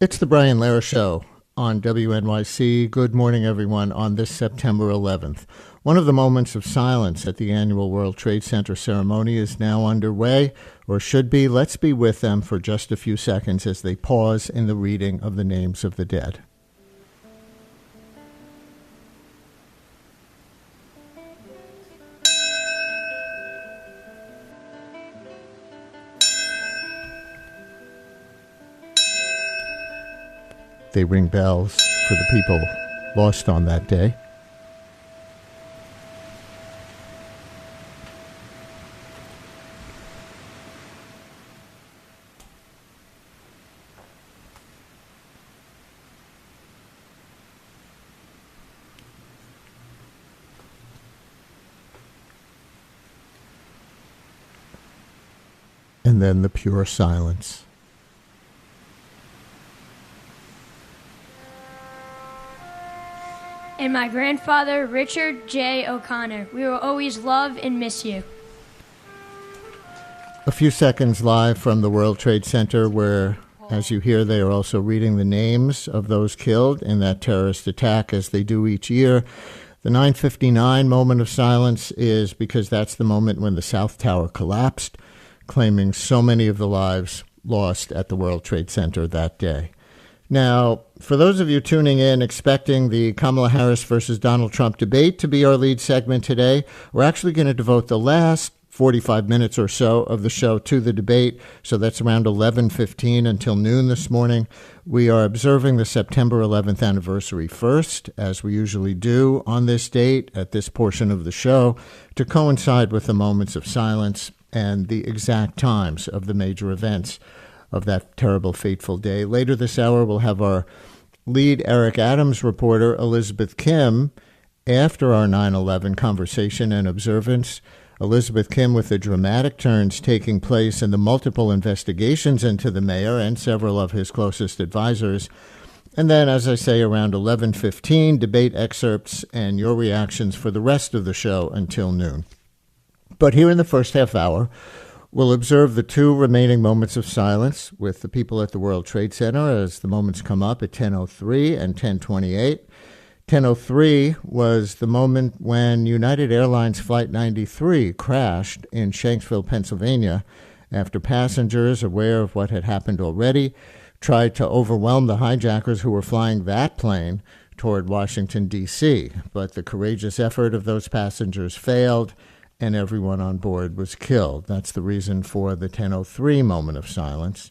It's the Brian Lehrer Show on WNYC. Good morning, everyone, on this September 11th. One of the moments of silence at the annual World Trade Center ceremony is now underway, or should be. Let's be with them for just a few seconds as they pause in the reading of the names of the dead. They ring bells for the people lost on that day. And then the pure silence. And my grandfather, Richard J. O'Connor. We will always love and miss you. A few seconds live from the World Trade Center where, as you hear, they are also reading the names of those killed in that terrorist attack as they do each year. The 9:59 moment of silence is because that's the moment when the South Tower collapsed, claiming so many of the lives lost at the World Trade Center that day. Now, for those of you tuning in expecting the Kamala Harris versus Donald Trump debate to be our lead segment today, we're actually going to devote the last 45 minutes or so of the show to the debate. So that's around 11:15 until noon this morning. We are observing the September 11th anniversary first, as we usually do on this date at this portion of the show, to coincide with the moments of silence and the exact times of the major events of that terrible, fateful day. Later this hour, we'll have our lead Eric Adams reporter, Elizabeth Kim, after our 9/11 conversation and observance. Elizabeth Kim with the dramatic turns taking place in the multiple investigations into the mayor and several of his closest advisors. And then, as I say, around 11:15, debate excerpts and your reactions for the rest of the show until noon. But here in the first half hour, we'll observe the two remaining moments of silence with the people at the World Trade Center as the moments come up at 10:03 and 10:28. 10:03 was the moment when United Airlines Flight 93 crashed in Shanksville, Pennsylvania, after passengers, aware of what had happened already, tried to overwhelm the hijackers who were flying that plane toward Washington, D.C. But the courageous effort of those passengers failed, and everyone on board was killed. That's the reason for the 10:03 moment of silence.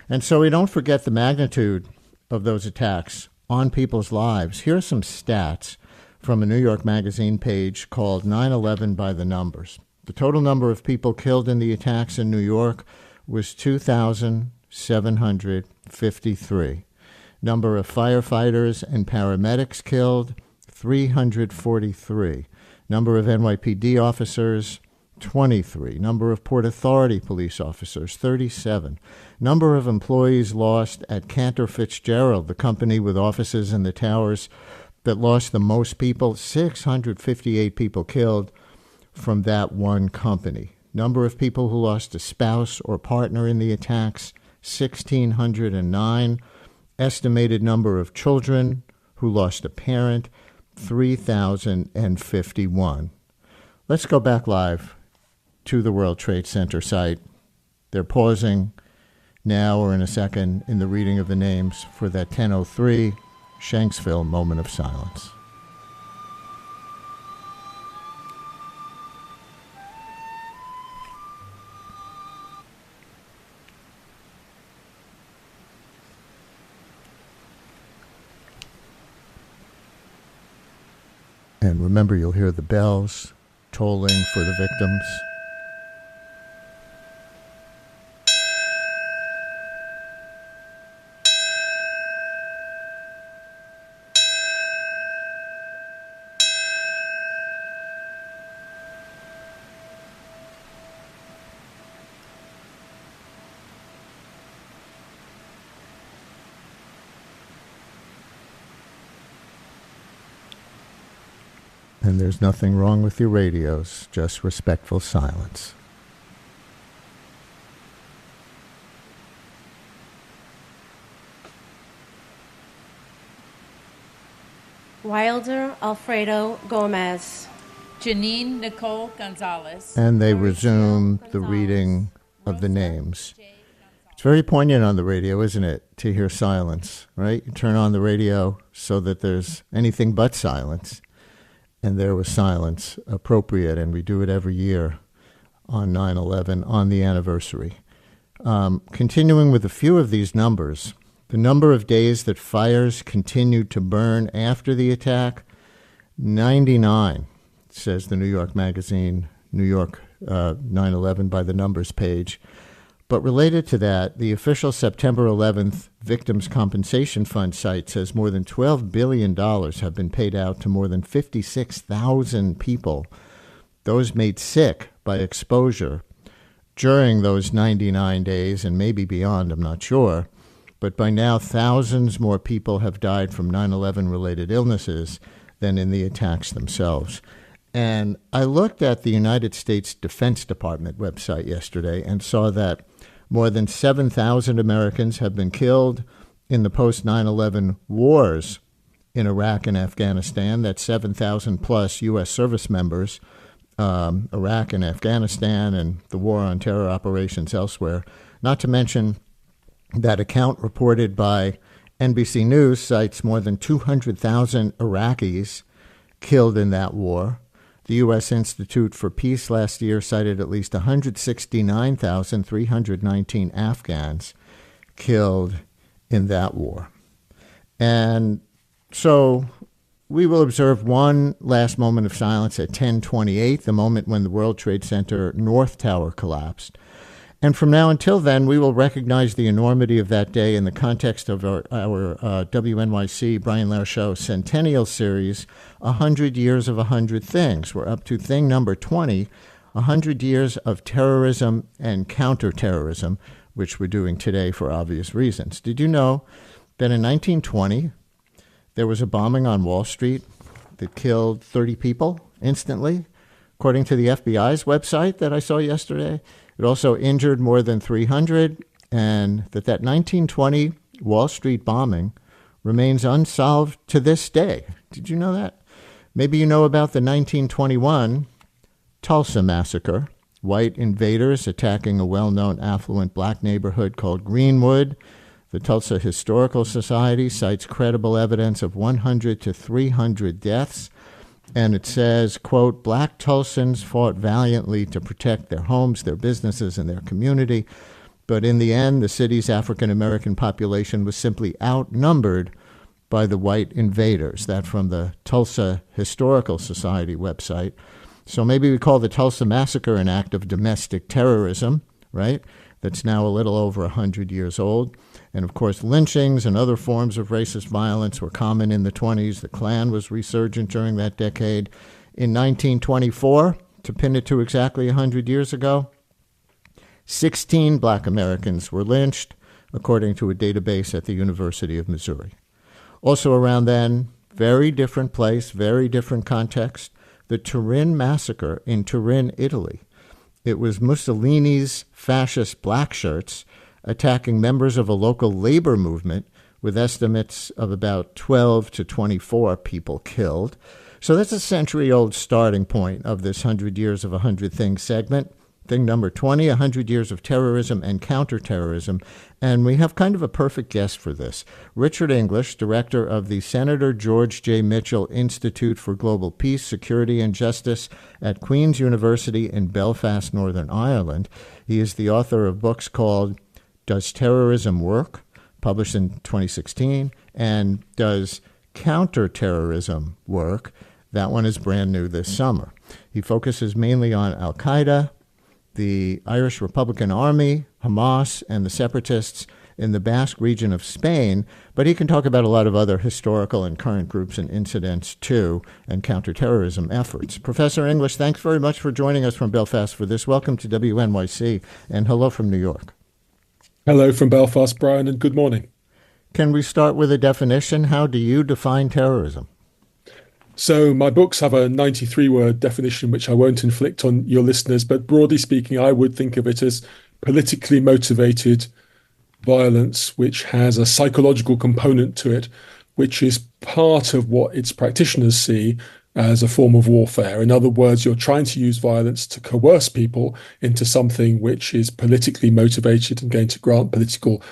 And so we don't forget the magnitude of those attacks on people's lives. Here are some stats from a New York Magazine page called 9/11 by the Numbers. The total number of people killed in the attacks in New York was 2,753. Number of firefighters and paramedics killed, 343. Number of NYPD officers, 23. Number of Port Authority police officers, 37. Number of employees lost at Cantor Fitzgerald, the company with offices in the towers that lost the most people, 658 people killed from that one company. Number of people who lost a spouse or partner in the attacks, 1,609. Estimated number of children who lost a parent, 3,051. Let's go back live to the World Trade Center site. They're pausing now or in a second in the reading of the names for that 10:03 Shanksville moment of silence. And remember, you'll hear the bells tolling for the victims. And there's nothing wrong with your radios, just respectful silence. Wilder Alfredo Gomez. Janine Nicole Gonzalez. And they resume the reading of the names. It's very poignant on the radio, isn't it, to hear silence, right? You turn on the radio so that there's anything but silence. And there was silence appropriate, and we do it every year on 9/11, on the anniversary. Continuing with a few of these numbers, the number of days that fires continued to burn after the attack, 99, says the New York Magazine, New York 9/11 by the numbers page. But related to that, the official September 11th Victims' Compensation Fund site says more than $12 billion have been paid out to more than 56,000 people, those made sick by exposure during those 99 days and maybe beyond, I'm not sure. But by now, thousands more people have died from 9/11-related illnesses than in the attacks themselves. And I looked at the United States Defense Department website yesterday and saw that more than 7,000 Americans have been killed in the post-9/11 wars in Iraq and Afghanistan. That's 7,000 plus U.S. service members, Iraq and Afghanistan, and the war on terror operations elsewhere. Not to mention that account reported by NBC News cites more than 200,000 Iraqis killed in that war. The U.S. Institute for Peace last year cited at least 169,319 Afghans killed in that war. And so we will observe one last moment of silence at 10:28, the moment when the World Trade Center North Tower collapsed. And from now until then, we will recognize the enormity of that day in the context of our WNYC Brian Lehrer Show Centennial series, 100 Years of 100 Things. We're up to thing number 20, 100 Years of Terrorism and Counter-Terrorism, which we're doing today for obvious reasons. Did you know that in 1920, there was a bombing on Wall Street that killed 30 people instantly, according to the FBI's website that I saw yesterday? It also injured more than 300, and that 1920 Wall Street bombing remains unsolved to this day. Did you know that? Maybe you know about the 1921 Tulsa massacre, white invaders attacking a well-known affluent black neighborhood called Greenwood. The Tulsa Historical Society cites credible evidence of 100 to 300 deaths. And it says, quote, "Black Tulsans fought valiantly to protect their homes, their businesses, and their community. But in the end, the city's African-American population was simply outnumbered by the white invaders." That from the Tulsa Historical Society website. So maybe we call the Tulsa Massacre an act of domestic terrorism, right? That's now a little over 100 years old. And, of course, lynchings and other forms of racist violence were common in the 20s. The Klan was resurgent during that decade. In 1924, to pin it to exactly 100 years ago, 16 black Americans were lynched, according to a database at the University of Missouri. Also around then, very different place, very different context, the Turin Massacre in Turin, Italy. It was Mussolini's fascist black shirts attacking members of a local labor movement, with estimates of about 12 to 24 people killed. So that's a century-old starting point of this 100 Years of 100 Things segment. Thing number 20, 100 Years of Terrorism and Counter-Terrorism. And we have kind of a perfect guest for this. Richard English, director of the Senator George J. Mitchell Institute for Global Peace, Security, and Justice at Queen's University in Belfast, Northern Ireland. He is the author of books called Does Terrorism Work?, published in 2016, and Does Counter-Terrorism Work? That one is brand new this summer. He focuses mainly on Al-Qaeda, the Irish Republican Army, Hamas, and the separatists in the Basque region of Spain, but he can talk about a lot of other historical and current groups and incidents, too, and counterterrorism efforts. Professor English, thanks very much for joining us from Belfast for this. Welcome to WNYC, and hello from New York. Hello from Belfast, Brian, and good morning. Can we start with a definition? How do you define terrorism? So my books have a 93-word definition, which I won't inflict on your listeners, but broadly speaking, I would think of it as politically motivated violence, which has a psychological component to it, which is part of what its practitioners see as a form of warfare. In other words, you're trying to use violence to coerce people into something which is politically motivated and going to grant political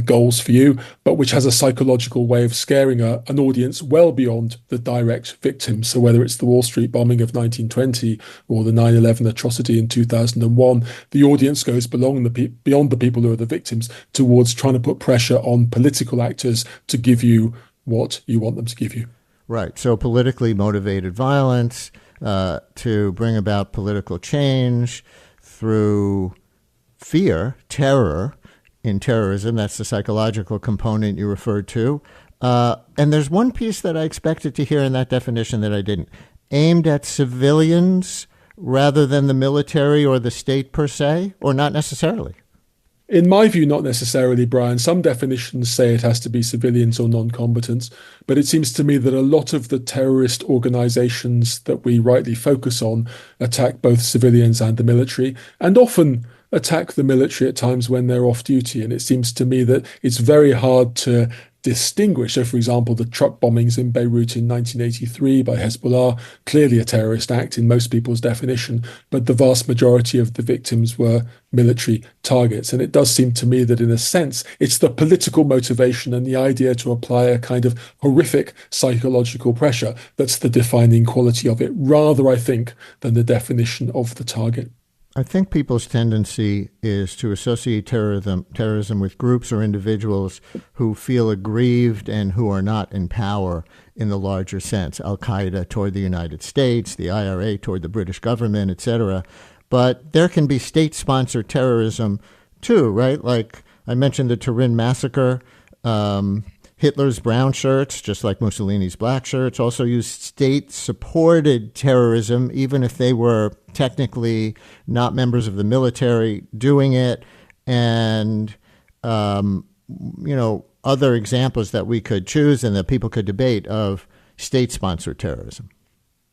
goals for you, but which has a psychological way of scaring an audience well beyond the direct victims. So whether it's the Wall Street bombing of 1920 or the 9/11 atrocity in 2001, the audience goes beyond the people who are the victims towards trying to put pressure on political actors to give you what you want them to give you. Right. So politically motivated violence to bring about political change through fear, terror in terrorism. That's the psychological component you referred to. And there's one piece that I expected to hear in that definition that I didn't. Aimed at civilians rather than the military or the state per se, or not necessarily? In my view, not necessarily, Brian. Some definitions say it has to be civilians or non-combatants, but it seems to me that a lot of the terrorist organizations that we rightly focus on attack both civilians and the military, and often attack the military at times when they're off duty. And it seems to me that it's very hard to distinguish. So, for example, the truck bombings in Beirut in 1983 by Hezbollah, clearly a terrorist act in most people's definition, but the vast majority of the victims were military targets. And it does seem to me that, in a sense, it's the political motivation and the idea to apply a kind of horrific psychological pressure that's the defining quality of it, rather, I think, than the definition of the target. I think people's tendency is to associate terrorism with groups or individuals who feel aggrieved and who are not in power in the larger sense. Al-Qaeda toward the United States, the IRA toward the British government, etc. But there can be state-sponsored terrorism too, right? Like I mentioned the Turin massacre. Hitler's brown shirts, just like Mussolini's black shirts, also used state-supported terrorism, even if they were technically not members of the military doing it. And, other examples that we could choose and that people could debate of state-sponsored terrorism.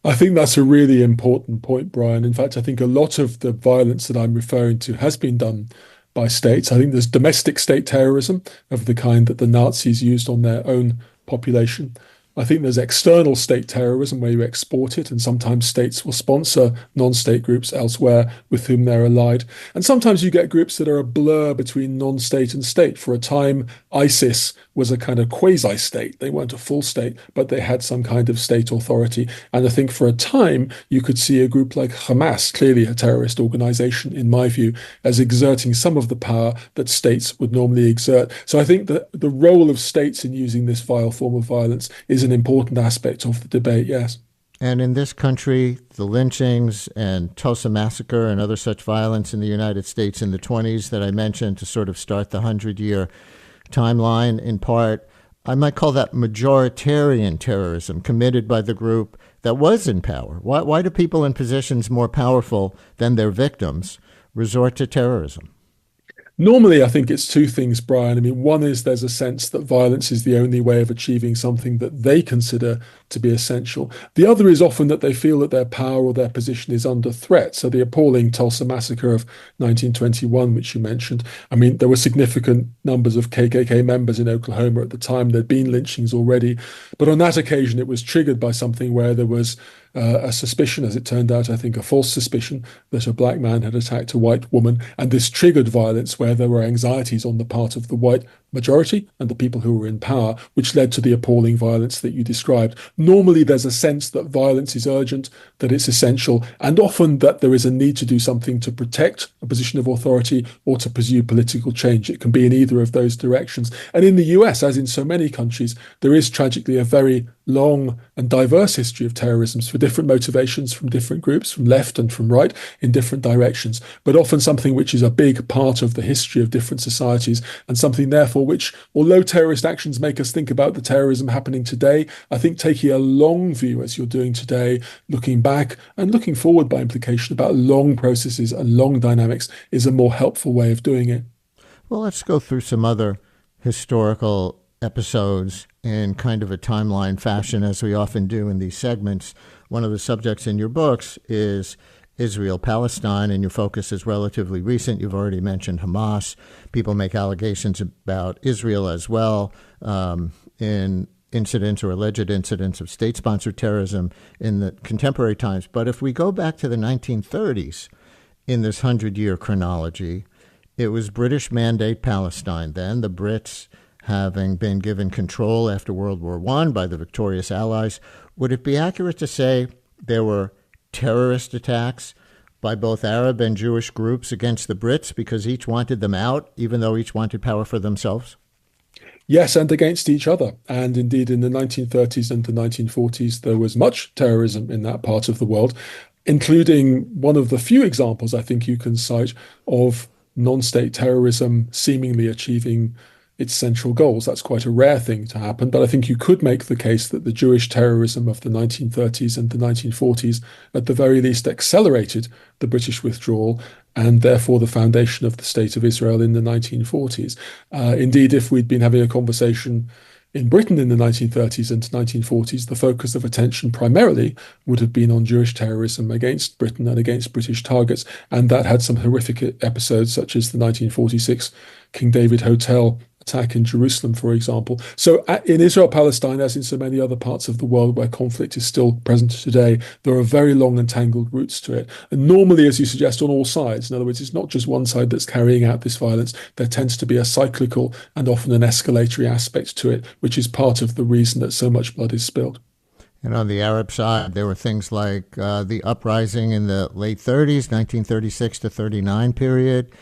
I think that's a really important point, Brian. In fact, I think a lot of the violence that I'm referring to has been done by states. I think there's domestic state terrorism of the kind that the Nazis used on their own population. I think there's external state terrorism where you export it, and sometimes states will sponsor non-state groups elsewhere with whom they're allied. And sometimes you get groups that are a blur between non-state and state. For a time, ISIS was a kind of quasi-state. They weren't a full state, but they had some kind of state authority. And I think for a time, you could see a group like Hamas, clearly a terrorist organization, in my view, as exerting some of the power that states would normally exert. So I think that the role of states in using this vile form of violence is an important aspect of the debate, yes. And in this country, the lynchings and Tulsa massacre and other such violence in the United States in the 20s that I mentioned to sort of start the 100-year timeline, in part, I might call that majoritarian terrorism committed by the group that was in power. Why do people in positions more powerful than their victims resort to terrorism? Normally, I think it's two things, Brian. I mean, one is there's a sense that violence is the only way of achieving something that they consider to be essential. The other is often that they feel that their power or their position is under threat. So the appalling Tulsa massacre of 1921, which you mentioned, I mean, there were significant numbers of KKK members in Oklahoma at the time. There'd been lynchings already. But on that occasion, it was triggered by something where there was a suspicion, as it turned out, I think a false suspicion that a black man had attacked a white woman. And this triggered violence where there were anxieties on the part of the white majority and the people who were in power, which led to the appalling violence that you described. Normally, there's a sense that violence is urgent, that it's essential, and often that there is a need to do something to protect a position of authority or to pursue political change. It can be in either of those directions. And in the US, as in so many countries, there is tragically a very long and diverse history of terrorisms for different motivations from different groups, from left and from right, in different directions, but often something which is a big part of the history of different societies, and something, therefore, which, although terrorist actions make us think about the terrorism happening today, I think taking a long view, as you're doing today, looking back and looking forward by implication about long processes and long dynamics, is a more helpful way of doing it. Well, let's go through some other historical episodes in kind of a timeline fashion, as we often do in these segments. One of the subjects in your books is Israel-Palestine, and your focus is relatively recent. You've already mentioned Hamas. People make allegations about Israel as well in incidents or alleged incidents of state-sponsored terrorism in the contemporary times. But if we go back to the 1930s in this 100-year chronology, it was British Mandate Palestine then, the Brits having been given control after World War I by the victorious Allies. Would it be accurate to say there were terrorist attacks by both Arab and Jewish groups against the Brits because each wanted them out, even though each wanted power for themselves? Yes, and against each other. And indeed, in the 1930s and the 1940s, there was much terrorism in that part of the world, including one of the few examples I think you can cite of non-state terrorism seemingly achieving its central goals. That's quite a rare thing to happen, but I think you could make the case that the Jewish terrorism of the 1930s and the 1940s at the very least accelerated the British withdrawal and therefore the foundation of the State of Israel in the 1940s. Indeed, if we'd been having a conversation in Britain in the 1930s and 1940s, the focus of attention primarily would have been on Jewish terrorism against Britain and against British targets, and that had some horrific episodes such as the 1946 King David Hotel attack in Jerusalem, for example. So in Israel-Palestine, as in so many other parts of the world where conflict is still present today, there are very long and tangled roots to it. And normally, as you suggest, on all sides. In other words, it's not just one side that's carrying out this violence. There tends to be a cyclical and often an escalatory aspect to it, which is part of the reason that so much blood is spilled. And on the Arab side, there were things like the uprising in the late 30s, 1936 to 39 period,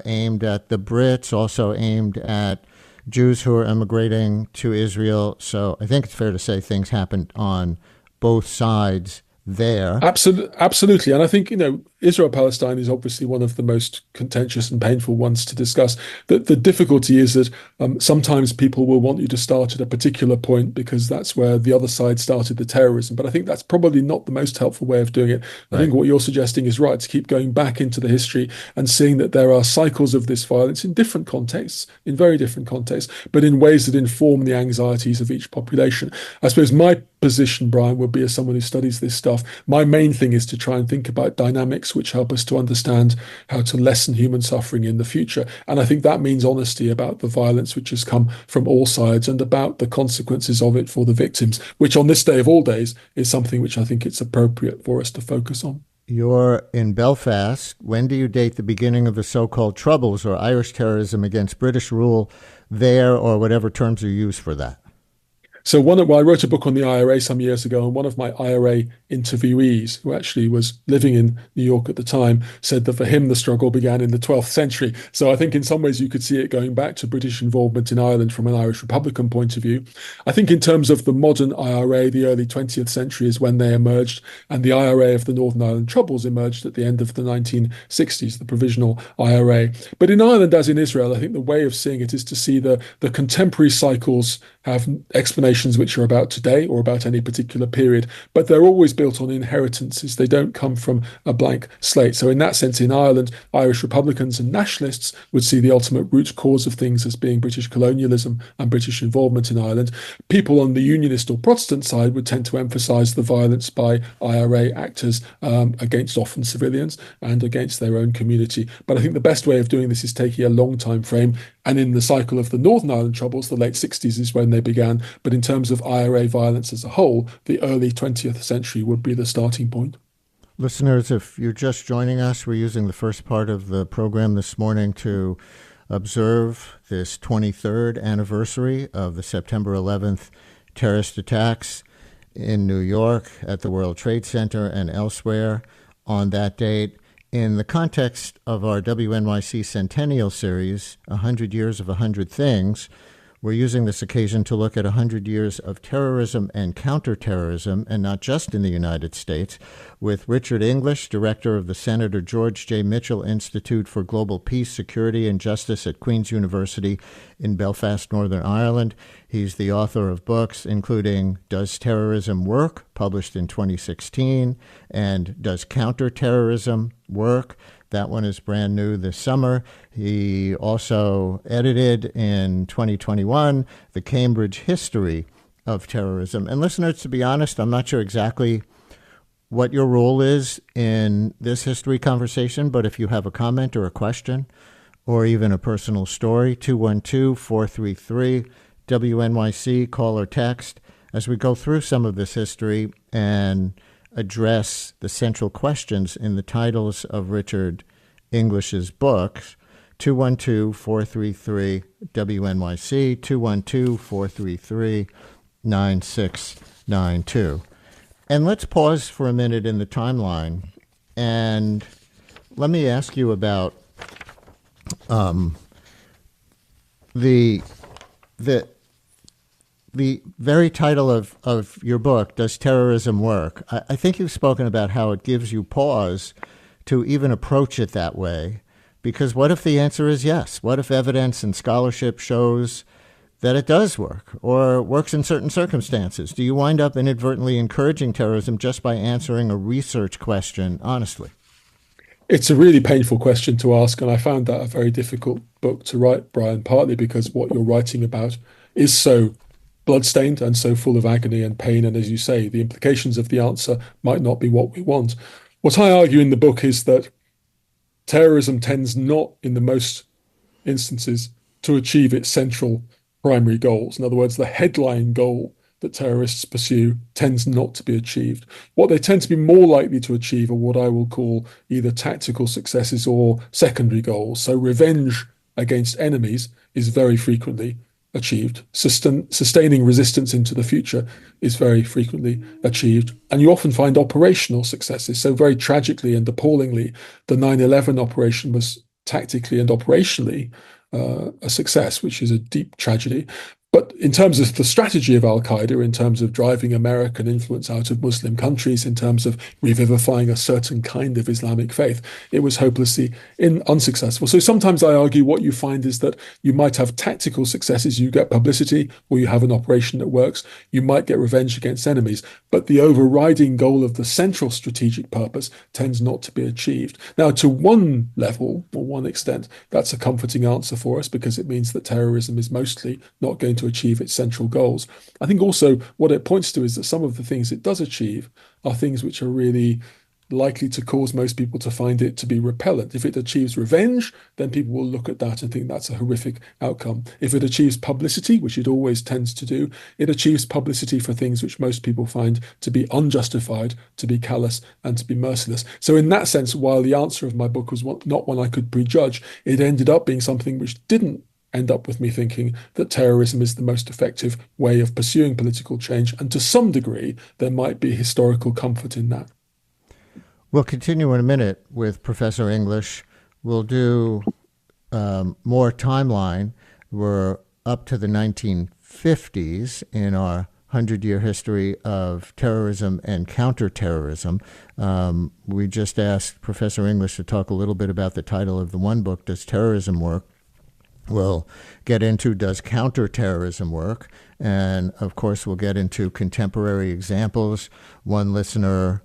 aimed at the Brits, also aimed at Jews who were emigrating to Israel. So I think it's fair to say things happened on both sides there. Absolutely. And I think, Israel-Palestine is obviously one of the most contentious and painful ones to discuss. The difficulty is that sometimes people will want you to start at a particular point because that's where the other side started the terrorism. But I think that's probably not the most helpful way of doing it. I think what you're suggesting is right, to keep going back into the history and seeing that there are cycles of this violence in different contexts, in very different contexts, but in ways that inform the anxieties of each population. I suppose my position, Brian, would be, as someone who studies this stuff, my main thing is to try and think about dynamics which help us to understand how to lessen human suffering in the future. And I think that means honesty about the violence which has come from all sides and about the consequences of it for the victims, which on this day of all days is something which I think it's appropriate for us to focus on. You're in Belfast. When do you date the beginning of the so-called Troubles or Irish terrorism against British rule there, or whatever terms you use for that? So I wrote a book on the IRA some years ago, and one of my IRA interviewees, who actually was living in New York at the time, said that for him the struggle began in the 12th century. So I think in some ways you could see it going back to British involvement in Ireland from an Irish Republican point of view. I think in terms of the modern IRA, the early 20th century is when they emerged, and the IRA of the Northern Ireland Troubles emerged at the end of the 1960s, the provisional IRA. But in Ireland, as in Israel, I think the way of seeing it is to see the contemporary cycles have explanations which are about today or about any particular period, but they're always built on inheritances. They don't come from a blank slate. So in that sense, in Ireland, Irish Republicans and nationalists would see the ultimate root cause of things as being British colonialism and British involvement in Ireland. People on the Unionist or Protestant side would tend to emphasise the violence by IRA actors against often civilians and against their own community. But I think the best way of doing this is taking a long time frame. And in the cycle of the Northern Ireland Troubles, the late 60s is when they began. But in terms of IRA violence as a whole, the early 20th century would be the starting point. Listeners, if you're just joining us, we're using the first part of the program this morning to observe this 23rd anniversary of the September 11th terrorist attacks in New York at the World Trade Center and elsewhere on that date. In the context of our WNYC Centennial series, 100 Years of 100 Things, we're using this occasion to look at 100 years of terrorism and counterterrorism, and not just in the United States, with Richard English, director of the Senator George J. Mitchell Institute for Global Peace, Security, and Justice at Queen's University in Belfast, Northern Ireland. He's the author of books including Does Terrorism Work?, published in 2016, and Does Counter-Terrorism Work? That one is brand new this summer. He also edited in 2021 the Cambridge History of Terrorism. And listeners, to be honest, I'm not sure exactly what your role is in this history conversation, but if you have a comment or a question or even a personal story, 212-433 WNYC, call or text, as we go through some of this history and address the central questions in the titles of Richard English's books. 212-433-WNYC, 212-433-9692. And let's pause for a minute in the timeline, and let me ask you about the very title of your book, Does Terrorism Work? I think you've spoken about how it gives you pause to even approach it that way, because what if the answer is yes? What if evidence and scholarship shows that it does work or works in certain circumstances? Do you wind up inadvertently encouraging terrorism just by answering a research question honestly? It's a really painful question to ask, and I found that a very difficult book to write, Brian, partly because what you're writing about is so bloodstained and so full of agony and pain, and as you say, the implications of the answer might not be what we want. What I argue in the book is that terrorism tends not, in the most instances, to achieve its central primary goals. In other words, the headline goal that terrorists pursue tends not to be achieved. What they tend to be more likely to achieve are what I will call either tactical successes or secondary goals. So revenge against enemies is very frequently achieved. Sustaining resistance into the future is very frequently achieved. And you often find operational successes. So very tragically and appallingly, the 9/11 operation was tactically and operationally a success, which is a deep tragedy. But in terms of the strategy of al-Qaeda, in terms of driving American influence out of Muslim countries, in terms of revivifying a certain kind of Islamic faith, it was hopelessly unsuccessful. So sometimes I argue what you find is that you might have tactical successes, you get publicity, or you have an operation that works, you might get revenge against enemies, but the overriding goal of the central strategic purpose tends not to be achieved. Now, to one level, or one extent, that's a comforting answer for us, because it means that terrorism is mostly not going to achieve its central goals. I think also what it points to is that some of the things it does achieve are things which are really likely to cause most people to find it to be repellent. If it achieves revenge, then people will look at that and think that's a horrific outcome. If it achieves publicity, which it always tends to do, it achieves publicity for things which most people find to be unjustified, to be callous, and to be merciless. So in that sense, while the answer of my book was not one I could prejudge, it ended up being something which didn't end up with me thinking that terrorism is the most effective way of pursuing political change. And to some degree, there might be historical comfort in that. We'll continue in a minute with Professor English. We'll do more timeline. We're up to the 1950s in our 100-year history of terrorism and counterterrorism. We just asked Professor English to talk a little bit about the title of the one book, Does Terrorism Work? We'll get into Does Counterterrorism Work? And, of course, we'll get into contemporary examples. One listener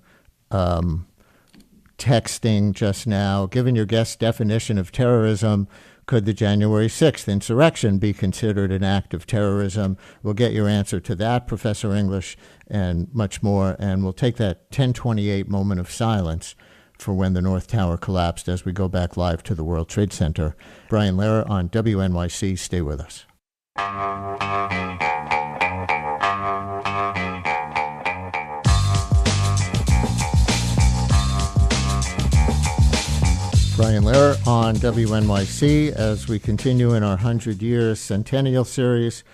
texting just now, given your guest's definition of terrorism, could the January 6th insurrection be considered an act of terrorism? We'll get your answer to that, Professor English, and much more. And we'll take that 1028 moment of silence for when the North Tower collapsed as we go back live to the World Trade Center. Brian Lehrer on WNYC. Stay with us. Brian Lehrer on WNYC as we continue in our 100 Years Centennial series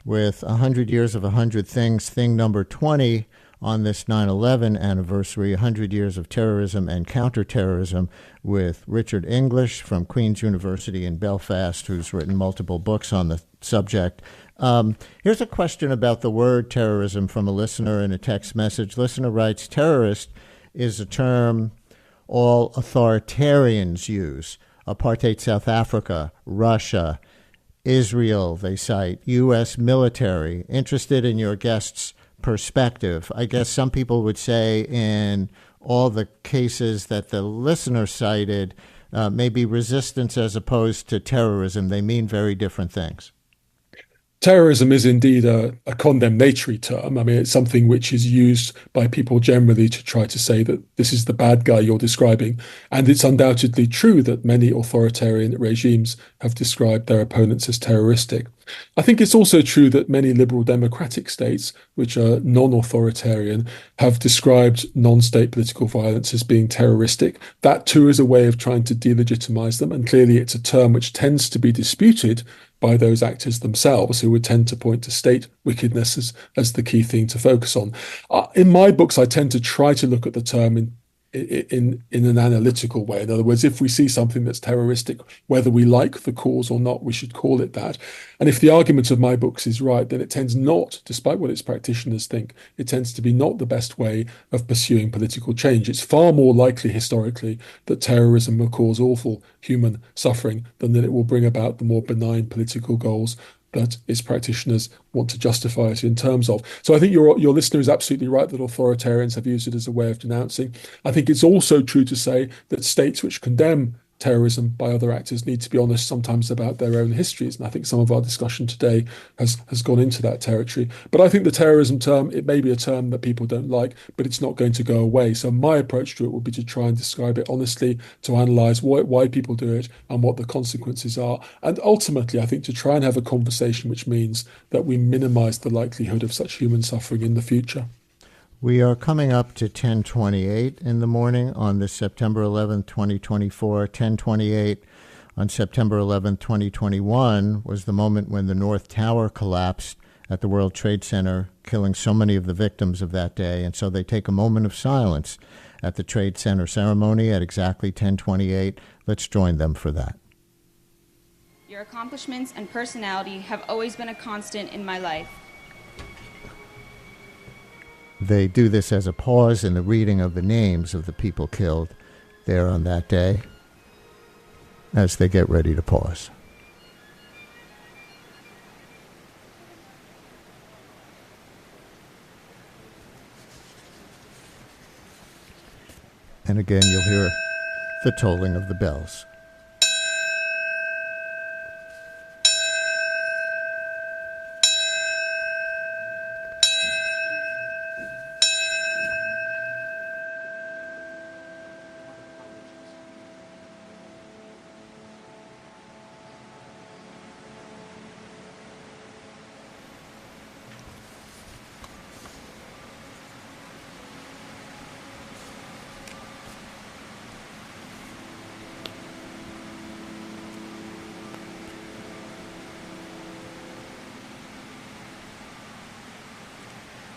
with 100 Years of 100 Things, thing number 20, on this 9/11 anniversary, 100 Years of Terrorism and Counterterrorism, with Richard English from Queen's University in Belfast, who's written multiple books on the subject. Here's a question about the word terrorism from a listener in a text message. Listener writes, terrorist is a term all authoritarians use. Apartheid South Africa, Russia, Israel, they cite, U.S. military. Interested in your guest's perspective. I guess some people would say in all the cases that the listener cited, maybe resistance as opposed to terrorism. They mean very different things. Terrorism is indeed a condemnatory term. I mean, it's something which is used by people generally to try to say that this is the bad guy you're describing. And it's undoubtedly true that many authoritarian regimes have described their opponents as terroristic. I think it's also true that many liberal democratic states, which are non-authoritarian, have described non-state political violence as being terroristic. That too is a way of trying to delegitimize them. And clearly it's a term which tends to be disputed by those actors themselves, who would tend to point to state wickedness as the key thing to focus on. In my books, I tend to try to look at the term in an analytical way. In other words, if we see something that's terroristic, whether we like the cause or not, we should call it that. And if the argument of my books is right, then it tends not, despite what its practitioners think, it tends to be not the best way of pursuing political change. It's far more likely historically that terrorism will cause awful human suffering than that it will bring about the more benign political goals that its practitioners want to justify it in terms of. So I think your listener is absolutely right that authoritarians have used it as a way of denouncing. I think it's also true to say that states which condemn terrorism by other actors need to be honest sometimes about their own histories. And I think some of our discussion today has gone into that territory. But I think the terrorism term, it may be a term that people don't like, but it's not going to go away. So my approach to it would be to try and describe it honestly, to analyze why people do it and what the consequences are. And ultimately, I think to try and have a conversation which means that we minimize the likelihood of such human suffering in the future. We are coming up to 10:28 in the morning on this September 11th, 2024. 10:28 on September 11th, 2021 was the moment when the North Tower collapsed at the World Trade Center, killing so many of the victims of that day. And so they take a moment of silence at the Trade Center ceremony at exactly 10:28. Let's join them for that. Your accomplishments and personality have always been a constant in my life. They do this as a pause in the reading of the names of the people killed there on that day as they get ready to pause. And again, you'll hear the tolling of the bells.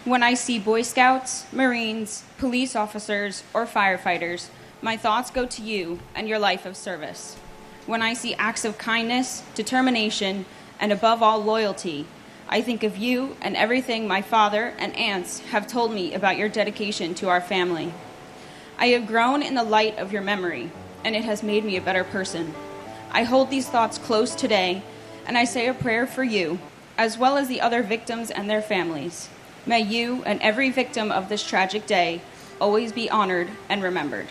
When I see Boy Scouts, Marines, police officers, or firefighters, my thoughts go to you and your life of service. When I see acts of kindness, determination, and above all loyalty, I think of you and everything my father and aunts have told me about your dedication to our family. I have grown in the light of your memory, and it has made me a better person. I hold these thoughts close today, and I say a prayer for you, as well as the other victims and their families. May you and every victim of this tragic day always be honored and remembered.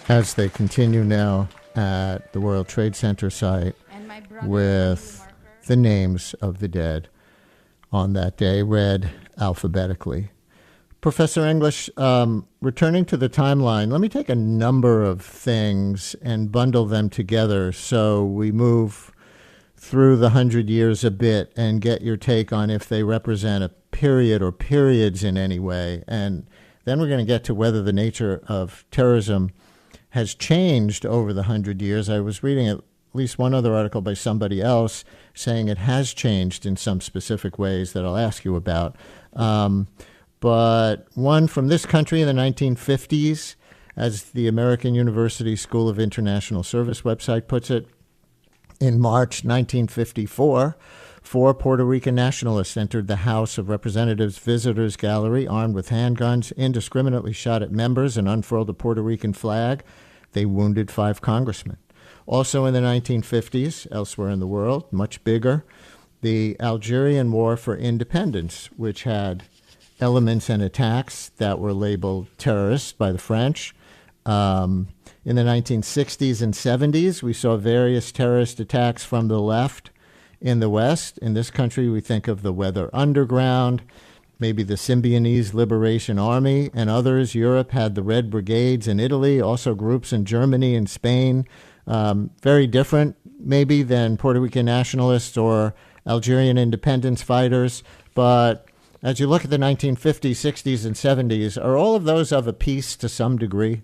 As they continue now at the World Trade Center site with the names of the dead on that day read alphabetically. Professor English, returning to the timeline, let me take a number of things and bundle them together so we move through the 100 years a bit and get your take on if they represent a period or periods in any way. And then we're going to get to whether the nature of terrorism has changed over the 100 years. I was reading at least one other article by somebody else saying it has changed in some specific ways that I'll ask you about. But one from this country in the 1950s, as the American University School of International Service website puts it, in March 1954, 4 Puerto Rican nationalists entered the House of Representatives Visitors Gallery armed with handguns, indiscriminately shot at members, and unfurled a Puerto Rican flag. They wounded 5 congressmen. Also in the 1950s, elsewhere in the world, much bigger, the Algerian War for Independence, which had elements and attacks that were labeled terrorists by the French, In the 1960s and 70s, we saw various terrorist attacks from the left in the West. In this country, we think of the Weather Underground, maybe the Symbionese Liberation Army, and others. Europe had the Red Brigades in Italy, also groups in Germany and Spain. Very different, maybe, than Puerto Rican nationalists or Algerian independence fighters. But as you look at the 1950s, 60s, and 70s, are all of those of a piece to some degree?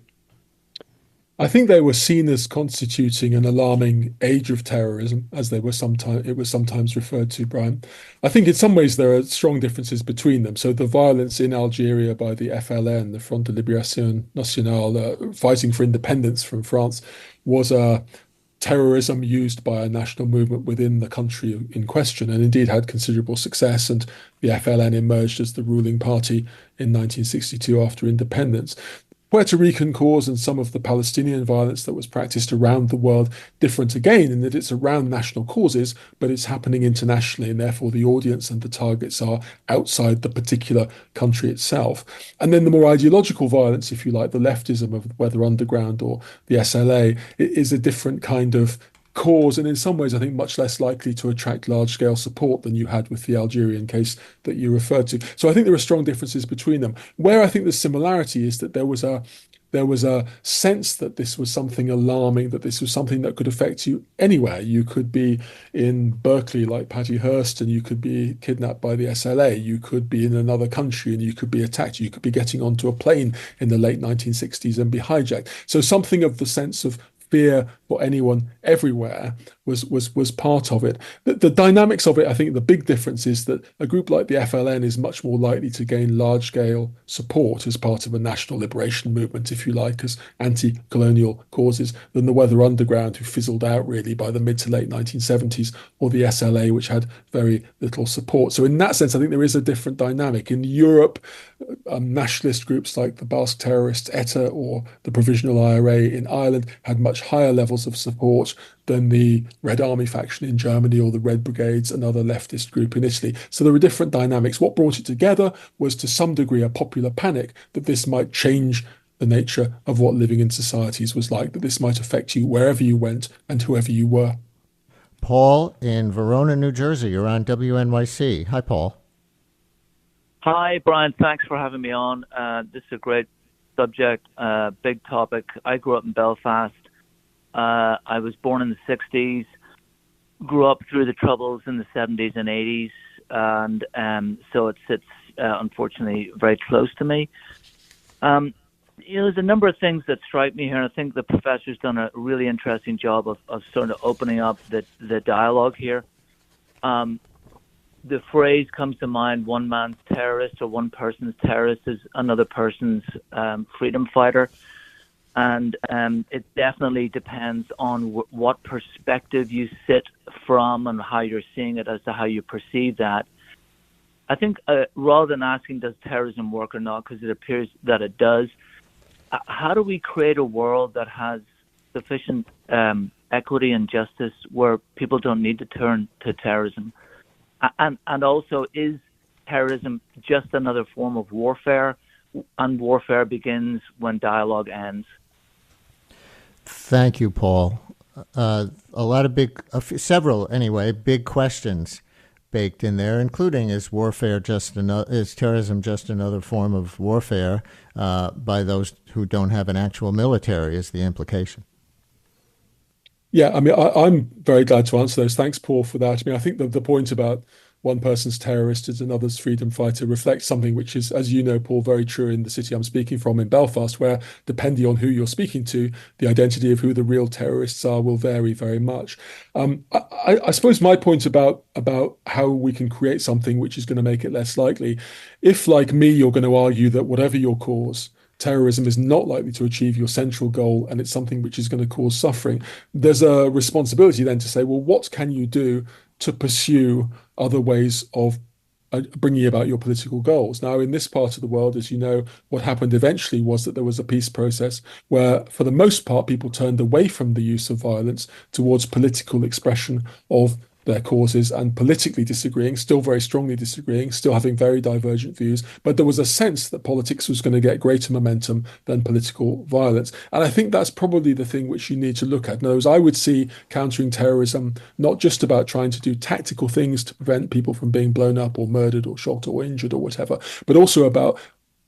I think they were seen as constituting an alarming age of terrorism, as it was sometimes referred to, Brian. I think in some ways there are strong differences between them. So the violence in Algeria by the FLN, the Front de Libération Nationale, fighting for independence from France, was a terrorism used by a national movement within the country in question, and indeed had considerable success. And the FLN emerged as the ruling party in 1962 after independence. Puerto Rican cause and some of the Palestinian violence that was practiced around the world, different again in that it's around national causes, but it's happening internationally, and therefore the audience and the targets are outside the particular country itself. And then the more ideological violence, if you like, the leftism of the Weather Underground or the SLA, is a different kind of cause, and in some ways I think much less likely to attract large-scale support than you had with the Algerian case that you referred to. So I think there are strong differences between them. Where I think the similarity is that there was a sense that this was something alarming, that this was something that could affect you anywhere. You could be in Berkeley like Patty Hearst, and you could be kidnapped by the SLA. You could be in another country and you could be attacked. You could be getting onto a plane in the late 1960s and be hijacked. So something of the sense of fear for anyone everywhere was part of it. The dynamics of it, I think the big difference is that a group like the FLN is much more likely to gain large-scale support as part of a national liberation movement, if you like, as anti-colonial causes, than the Weather Underground, who fizzled out really by the mid to late 1970s, or the SLA, which had very little support. So in that sense, I think there is a different dynamic. In Europe, nationalist groups like the Basque terrorists ETA or the Provisional IRA in Ireland had much higher levels of support than the Red Army faction in Germany or the Red Brigades, another leftist group in Italy. So there were different dynamics. What brought it together was to some degree a popular panic that this might change the nature of what living in societies was like, that this might affect you wherever you went and whoever you were. Paul in Verona, New Jersey. You're on WNYC. Hi, Paul. Hi, Brian. Thanks for having me on. This is a great subject, big topic. I grew up in Belfast. I was born in the 60s, grew up through the Troubles in the 70s and 80s, and so it sits, unfortunately, very close to me. There's a number of things that strike me here, and I think the professor's done a really interesting job of sort of opening up the dialogue here. The phrase comes to mind, one man's terrorist or one person's terrorist is another person's freedom fighter. And it definitely depends on what perspective you sit from and how you're seeing it as to how you perceive that. I think rather than asking does terrorism work or not, because it appears that it does, how do we create a world that has sufficient equity and justice where people don't need to turn to terrorism? And also, is terrorism just another form of warfare, and warfare begins when dialogue ends? Thank you, Paul. A lot of several big questions baked in there, including is terrorism just another form of warfare by those who don't have an actual military, is the implication. Yeah, I mean, I'm very glad to answer those. Thanks, Paul, for that. I mean, I think the point about one person's terrorist is another's freedom fighter reflects something which is, as you know, Paul, very true in the city I'm speaking from in Belfast, where depending on who you're speaking to, the identity of who the real terrorists are will vary very much. I suppose my point about how we can create something which is going to make it less likely, if, like me, you're going to argue that whatever your cause, terrorism is not likely to achieve your central goal and it's something which is going to cause suffering, there's a responsibility then to say, well, what can you do to pursue other ways of bringing about your political goals? Now, in this part of the world, as you know, what happened eventually was that there was a peace process where, for the most part, people turned away from the use of violence towards political expression of their causes and politically disagreeing, still very strongly disagreeing, still having very divergent views. But there was a sense that politics was going to get greater momentum than political violence. And I think that's probably the thing which you need to look at. In other words, I would see countering terrorism not just about trying to do tactical things to prevent people from being blown up or murdered or shot or injured or whatever, but also about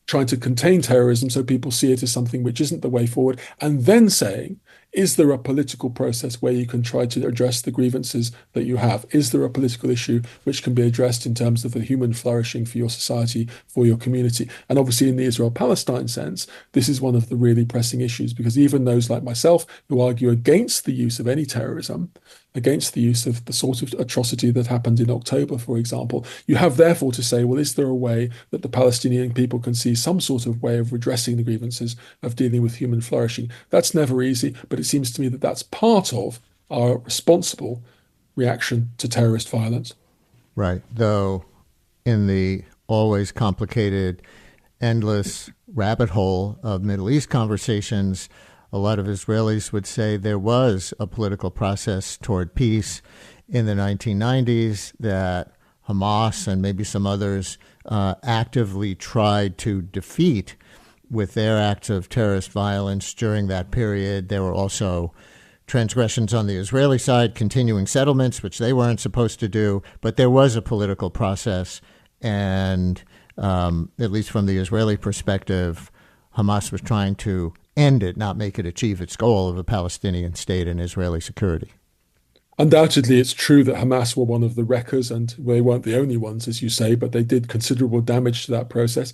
trying to contain terrorism so people see it as something which isn't the way forward, and then saying, is there a political process where you can try to address the grievances that you have? Is there a political issue which can be addressed in terms of the human flourishing for your society, for your community? And obviously in the Israel-Palestine sense, this is one of the really pressing issues, because even those like myself who argue against the use of any terrorism, against the use of the sort of atrocity that happened in October, for example, you have therefore to say, well, is there a way that the Palestinian people can see some sort of way of redressing the grievances, of dealing with human flourishing? That's never easy, but it seems to me that that's part of our responsible reaction to terrorist violence. Right. Though in the always complicated, endless rabbit hole of Middle East conversations, a lot of Israelis would say there was a political process toward peace in the 1990s that Hamas and maybe some others actively tried to defeat with their acts of terrorist violence during that period. There were also transgressions on the Israeli side, continuing settlements, which they weren't supposed to do, but there was a political process. And at least from the Israeli perspective, Hamas was trying to end it, not make it achieve its goal of a Palestinian state and Israeli security. Undoubtedly, it's true that Hamas were one of the wreckers, and they weren't the only ones, as you say, but they did considerable damage to that process.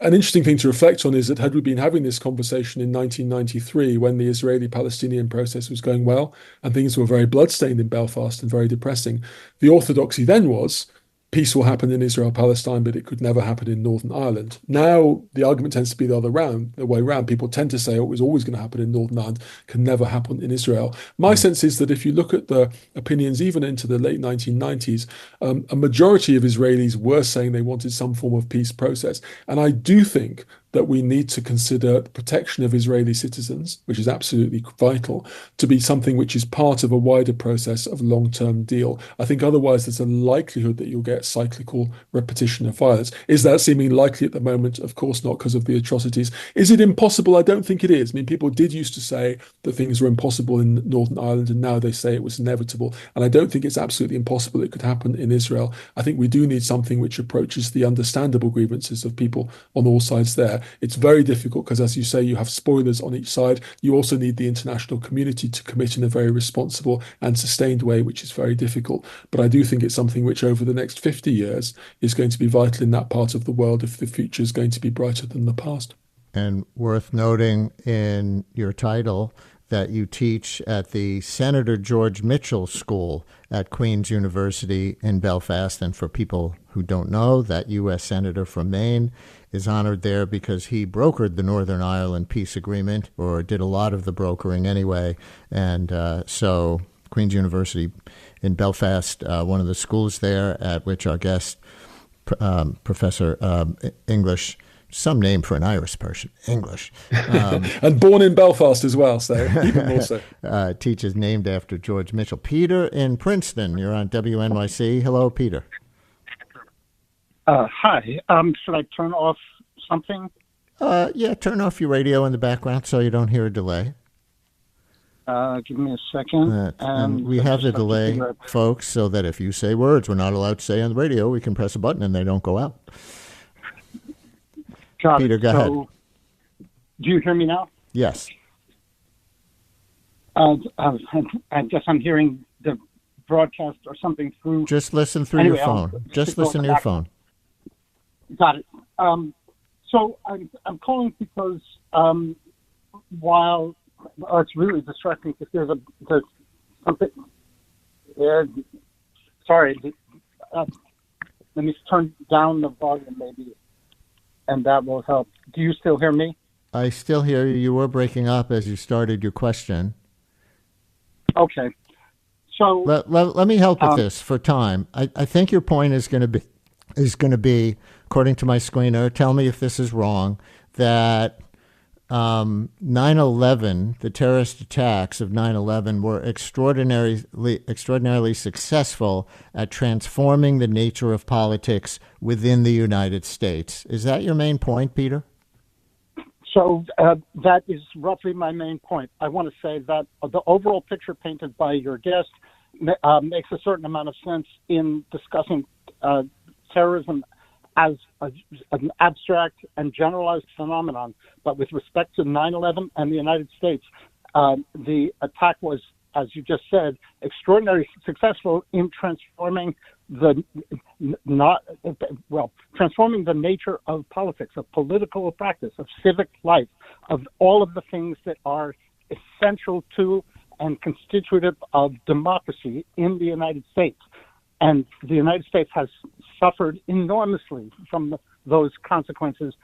An interesting thing to reflect on is that had we been having this conversation in 1993, when the Israeli-Palestinian process was going well and things were very bloodstained in Belfast and very depressing, the orthodoxy then was peace will happen in Israel-Palestine, but it could never happen in Northern Ireland. Now, the argument tends to be the way around. People tend to say, oh, it was always going to happen in Northern Ireland, can never happen in Israel. My sense is that if you look at the opinions, even into the late 1990s, a majority of Israelis were saying they wanted some form of peace process. And I do think that we need to consider the protection of Israeli citizens, which is absolutely vital, to be something which is part of a wider process of long-term deal. I think otherwise there's a likelihood that you'll get cyclical repetition of violence. Is that seeming likely at the moment? Of course not, because of the atrocities. Is it impossible? I don't think it is. I mean, people did used to say that things were impossible in Northern Ireland, and now they say it was inevitable. And I don't think it's absolutely impossible it could happen in Israel. I think we do need something which approaches the understandable grievances of people on all sides there. It's very difficult because, as you say, you have spoilers on each side. You also need the international community to commit in a very responsible and sustained way, which is very difficult. But I do think it's something which over the next 50 years is going to be vital in that part of the world if the future is going to be brighter than the past. And worth noting in your title that you teach at the Senator George Mitchell School at Queen's University in Belfast. And for people who don't know, that U.S. Senator from Maine is honored there because he brokered the Northern Ireland peace agreement, or did a lot of the brokering anyway. And so Queen's University in Belfast, one of the schools there at which our guest, Professor English, some name for an Irish person, English. And born in Belfast as well, so even more so. Teaches named after George Mitchell. Peter in Princeton, you're on WNYC. Hello, Peter. Hi. Should I turn off something? Yeah, turn off your radio in the background so you don't hear a delay. Give me a second. And we have the delay, folks, so that if you say words we're not allowed to say on the radio, we can press a button and they don't go out. Peter, go ahead. Do you hear me now? Yes. I guess I'm hearing the broadcast or something through. Just listen through your phone. Just listen to your phone. Got it. So I'm calling because while it's really distracting because there's something. Sorry. Let me turn down the volume maybe, and that will help. Do you still hear me? I still hear you. You were breaking up as you started your question. Okay. So let me help with this for time. I think your point is going to be, according to my screener, tell me if this is wrong, that 9/11, the terrorist attacks of 9/11 were extraordinarily successful at transforming the nature of politics within the United States. Is that your main point, Peter? So that is roughly my main point. I want to say that the overall picture painted by your guest makes a certain amount of sense in discussing terrorism as an abstract and generalized phenomenon. But with respect to 9/11 and the United States, the attack was, as you just said, extraordinarily successful in transforming transforming the nature of politics, of political practice, of civic life, of all of the things that are essential to and constitutive of democracy in the United States. And the United States has suffered enormously from those consequences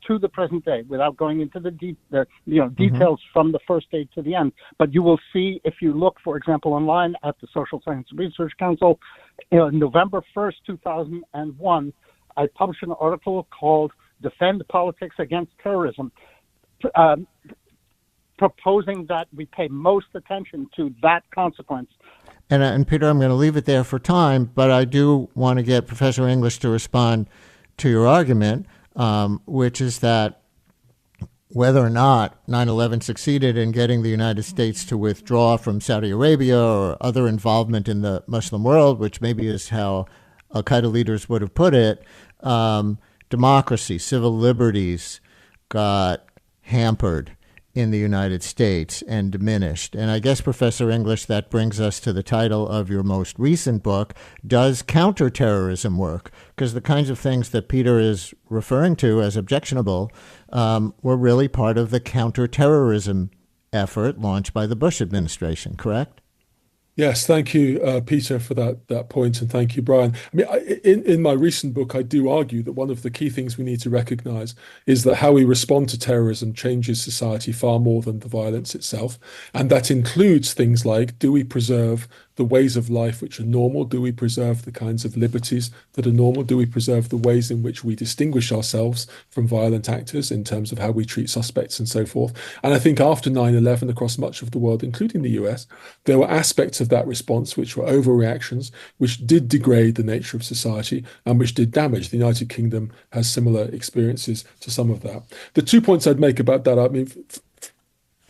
to the present day, without going into the details from the first day to the end. But you will see, if you look, for example, online at the Social Science Research Council, November 1st, 2001, I published an article called "Defend Politics Against Terrorism," proposing that we pay most attention to that consequence. And Peter, I'm going to leave it there for time, but I do want to get Professor English to respond to your argument, which is that whether or not 9/11 succeeded in getting the United States to withdraw from Saudi Arabia or other involvement in the Muslim world, which maybe is how Al-Qaeda leaders would have put it, democracy, civil liberties got hampered in the United States and diminished. And I guess, Professor English, that brings us to the title of your most recent book, Does Counter-Terrorism Work? Because the kinds of things that Peter is referring to as objectionable were really part of the counterterrorism effort launched by the Bush administration, correct? Yes, thank you, Peter, for that point, and thank you, Brian. I mean, in my recent book, I do argue that one of the key things we need to recognize is that how we respond to terrorism changes society far more than the violence itself, and that includes things like, do we preserve the ways of life which are normal? Do we preserve the kinds of liberties that are normal? Do we preserve the ways in which we distinguish ourselves from violent actors in terms of how we treat suspects and so forth? And I think after 9/11, across much of the world, including the US, there were aspects of that response which were overreactions, which did degrade the nature of society and which did damage. The United Kingdom has similar experiences to some of that. The 2 points I'd make about that, I mean,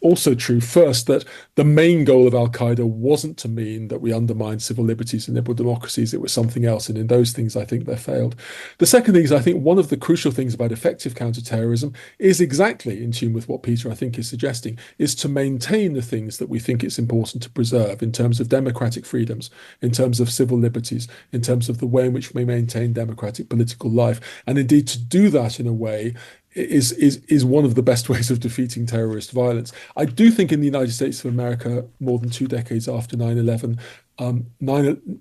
also true, first, that the main goal of Al-Qaeda wasn't to mean that we undermine civil liberties and liberal democracies. It was something else. And in those things, I think they failed. The second thing is, I think one of the crucial things about effective counterterrorism is exactly in tune with what Peter, I think, is suggesting, is to maintain the things that we think it's important to preserve in terms of democratic freedoms, in terms of civil liberties, in terms of the way in which we maintain democratic political life. And indeed, to do that in a way is one of the best ways of defeating terrorist violence. I do think in the United States of America, more than 2 decades after 9/11,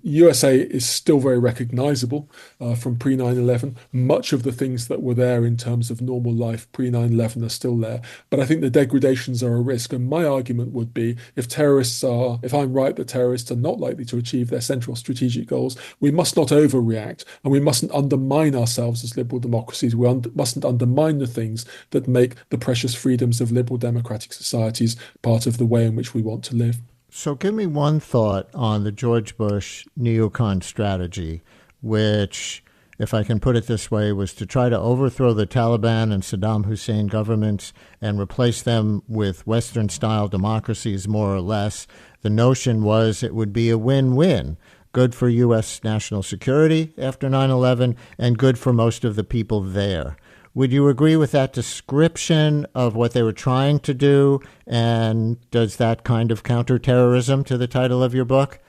USA is still very recognizable from pre-9/11. Much of the things that were there in terms of normal life pre-9/11 are still there. But I think the degradations are a risk. And my argument would be, if I'm right that terrorists are not likely to achieve their central strategic goals, we must not overreact, and we mustn't undermine ourselves as liberal democracies. We mustn't undermine the things that make the precious freedoms of liberal democratic societies part of the way in which we want to live. So give me one thought on the George Bush neocon strategy, which, if I can put it this way, was to try to overthrow the Taliban and Saddam Hussein governments and replace them with Western-style democracies, more or less. The notion was it would be a win-win, good for U.S. national security after 9/11 and good for most of the people there. Would you agree with that description of what they were trying to do? And does that kind of counterterrorism, to the title of your book,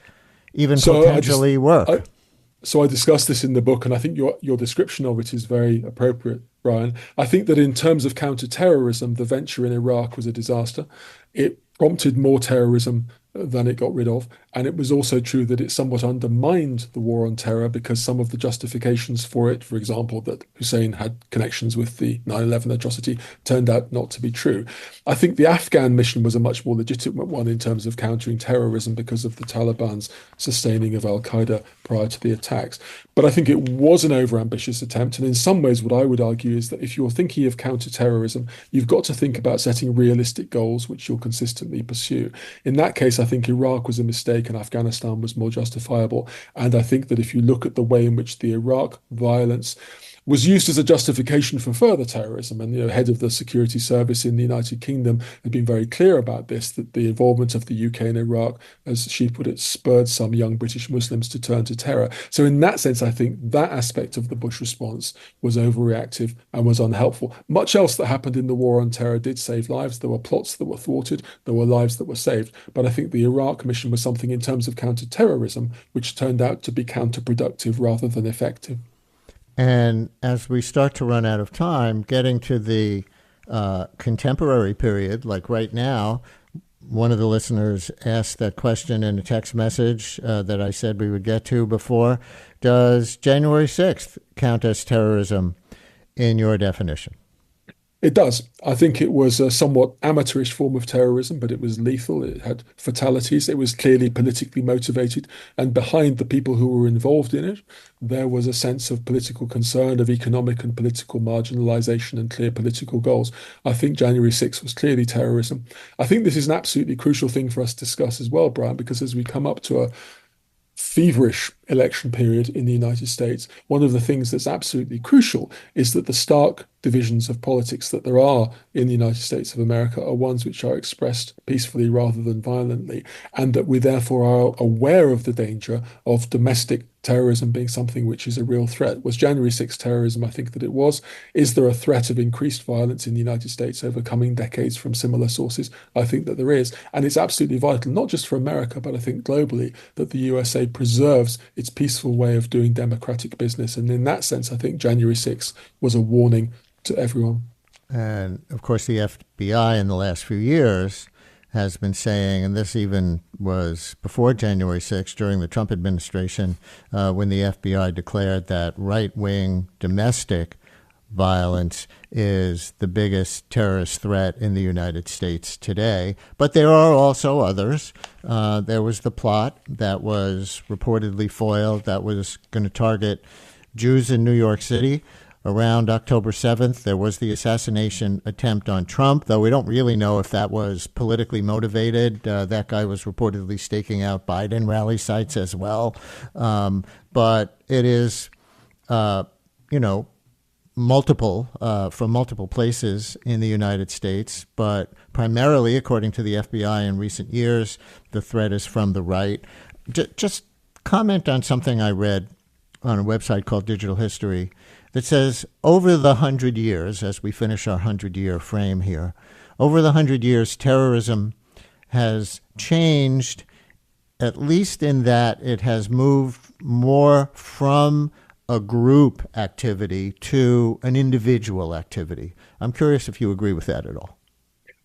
even potentially work? I discussed this in the book, and I think your description of it is very appropriate, Brian. I think that in terms of counterterrorism, the venture in Iraq was a disaster. It prompted more terrorism than it got rid of. And it was also true that it somewhat undermined the war on terror because some of the justifications for it, for example, that Hussein had connections with the 9/11 atrocity, turned out not to be true. I think the Afghan mission was a much more legitimate one in terms of countering terrorism because of the Taliban's sustaining of al-Qaeda prior to the attacks. But I think it was an overambitious attempt. And in some ways, what I would argue is that if you're thinking of counter-terrorism, you've got to think about setting realistic goals, which you'll consistently pursue. In that case, I think Iraq was a mistake and Afghanistan was more justifiable. And I think that if you look at the way in which the Iraq violence was used as a justification for further terrorism. And the head of the security service in the United Kingdom had been very clear about this, that the involvement of the UK in Iraq, as she put it, spurred some young British Muslims to turn to terror. So in that sense, I think that aspect of the Bush response was overreactive and was unhelpful. Much else that happened in the war on terror did save lives. There were plots that were thwarted. There were lives that were saved. But I think the Iraq mission was something in terms of counter-terrorism, which turned out to be counterproductive rather than effective. And as we start to run out of time, getting to the contemporary period, like right now, one of the listeners asked that question in a text message that I said we would get to before. Does January 6th count as terrorism in your definition? It does. I think it was a somewhat amateurish form of terrorism, but it was lethal. It had fatalities. It was clearly politically motivated. And behind the people who were involved in it, there was a sense of political concern, of economic and political marginalization and clear political goals. I think January 6th was clearly terrorism. I think this is an absolutely crucial thing for us to discuss as well, Brian, because as we come up to a feverish election period in the United States, one of the things that's absolutely crucial is that the stark divisions of politics that there are in the United States of America are ones which are expressed peacefully rather than violently, and that we therefore are aware of the danger of domestic terrorism being something which is a real threat. Was January 6th terrorism? I think that it was. Is there a threat of increased violence in the United States over coming decades from similar sources? I think that there is. And it's absolutely vital, not just for America, but I think globally, that the USA preserves its peaceful way of doing democratic business. And in that sense, I think January 6th was a warning to everyone. And of course, the FBI in the last few years has been saying, and this even was before January 6th, during the Trump administration, when the FBI declared that right-wing domestic violence is the biggest terrorist threat in the United States today. But there are also others. There was the plot that was reportedly foiled that was going to target Jews in New York City. Around October 7th, there was the assassination attempt on Trump, though we don't really know if that was politically motivated. That guy was reportedly staking out Biden rally sites as well. But it is, multiple from multiple places in the United States. But primarily, according to the FBI in recent years, the threat is from the right. Just comment on something I read on a website called Digital History that says over the 100 years, as we finish our 100-year frame here, over the 100 years, terrorism has changed, at least in that it has moved more from a group activity to an individual activity. I'm curious if you agree with that at all.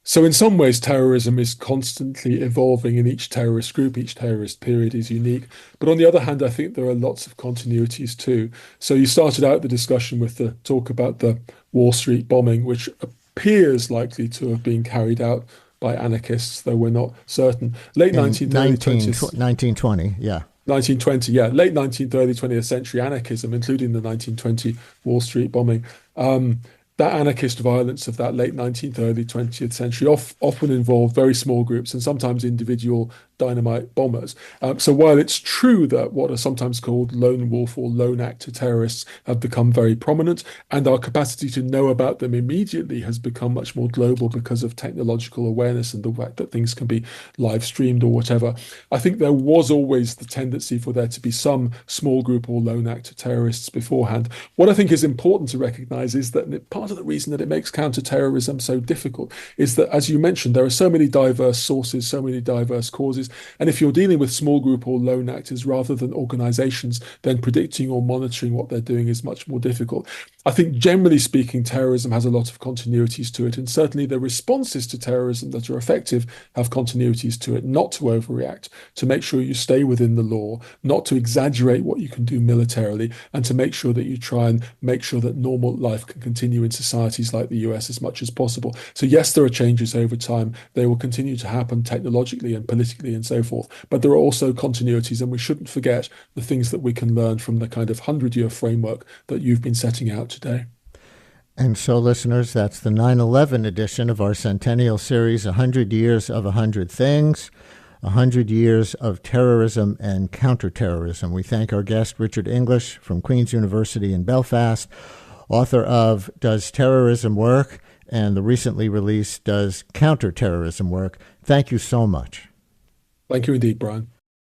So in some ways, terrorism is constantly evolving in each terrorist group. Each terrorist period is unique. But on the other hand, I think there are lots of continuities too. So you started out the discussion with the talk about the Wall Street bombing, which appears likely to have been carried out by anarchists, though we're not certain. Late 19th, early 20th. 1920, yeah. 1920, yeah. Late 19th, early 20th century anarchism, including the 1920 Wall Street bombing. That anarchist violence of that late 19th, early 20th century often involved very small groups and sometimes individual dynamite bombers. So while it's true that what are sometimes called lone wolf or lone actor terrorists have become very prominent, and our capacity to know about them immediately has become much more global because of technological awareness and the fact that things can be live streamed or whatever, I think there was always the tendency for there to be some small group or lone actor terrorists beforehand. What I think is important to recognize is that part of the reason that it makes counter-terrorism so difficult is that, as you mentioned, there are so many diverse sources, so many diverse causes. And if you're dealing with small group or lone actors rather than organizations, then predicting or monitoring what they're doing is much more difficult. I think generally speaking, terrorism has a lot of continuities to it, and certainly the responses to terrorism that are effective have continuities to it, not to overreact, to make sure you stay within the law, not to exaggerate what you can do militarily, and to make sure that you try and make sure that normal life can continue in societies like the US as much as possible. So yes, there are changes over time. They will continue to happen technologically and politically and so forth, but there are also continuities, and we shouldn't forget the things that we can learn from the kind of 100-year framework that you've been setting out today. And so, listeners, that's the 9/11 edition of our centennial series, 100 Years of 100 Things, 100 Years of Terrorism and Counter-Terrorism. We thank our guest, Richard English from Queen's University in Belfast, author of Does Terrorism Work? And the recently released Does Counter-Terrorism Work? Thank you so much. Thank you indeed, Brian.